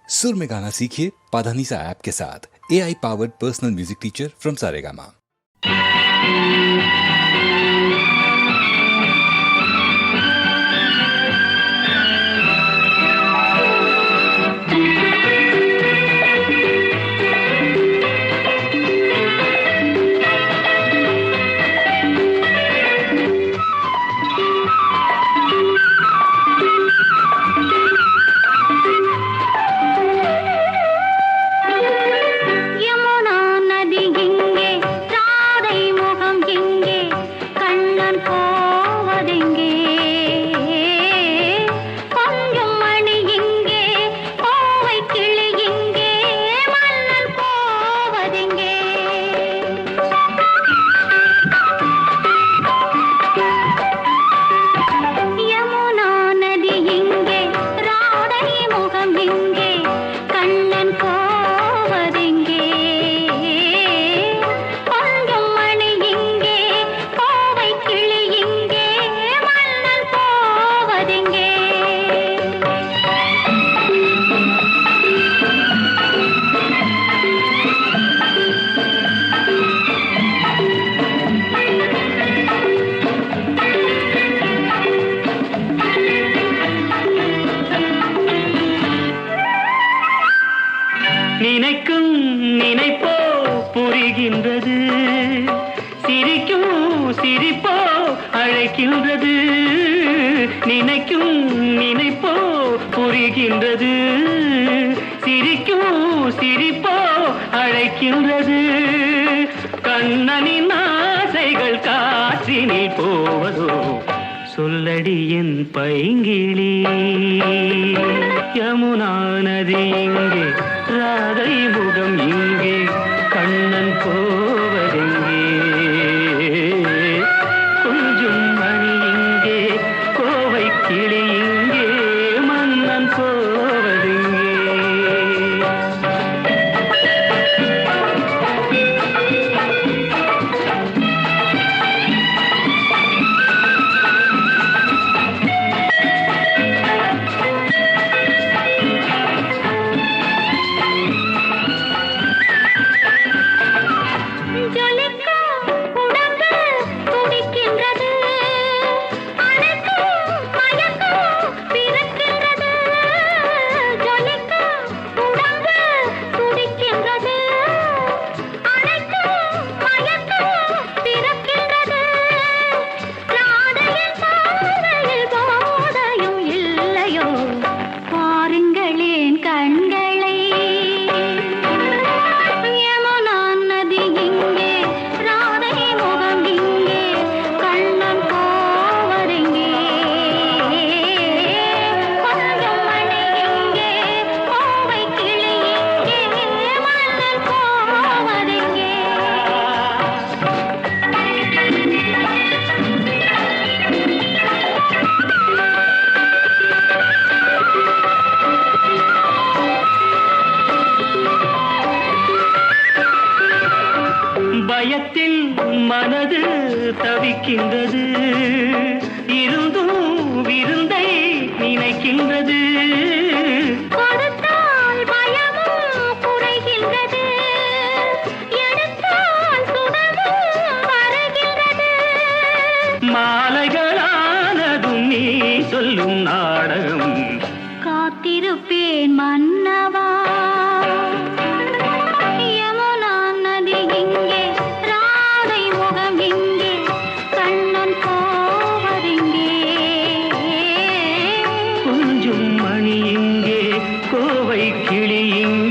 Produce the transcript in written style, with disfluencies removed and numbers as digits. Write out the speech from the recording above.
सुर में गाना सीखिए पाधानीसा ऐप के साथ। AI powered personal music teacher from Saregama. நினைக்கும் நினைப்போ புரிகின்றது, சிரிக்கும் சிரிப்போ அழைக்கின்றது. நினைக்கும் நினைப்போ புரிகின்றது, சிரிக்கும் சிரிப்போ அழைக்கின்றது. கண்ணனின் ஆசைகள் காற்றினில் போவதோ, சொல்லடி என் பைங்கிளி. யமுனா நதி இங்கே, ராதை முகம் இங்கே, கண்ணன் போவதெங்கே? கொஞ்சம் மணி இங்கே, கோவை கிளி இங்கே, மன்னன் போவதெங்கே? பயத்தில் மனது தவிக்கின்றது, இருந்தும் விருந்தை நினைக்கின்றது. கொடுத்தால் பயமும் குறைகின்றது, எடுத்தால் சுகமும் வருகின்றது. மாலைகளானதும் நீ சொல்லும் நாடகம், காத்திருப்பேன் மன்னவா. கொஞ்சம் மணி இங்கே, கோவை கிளி இங்கே,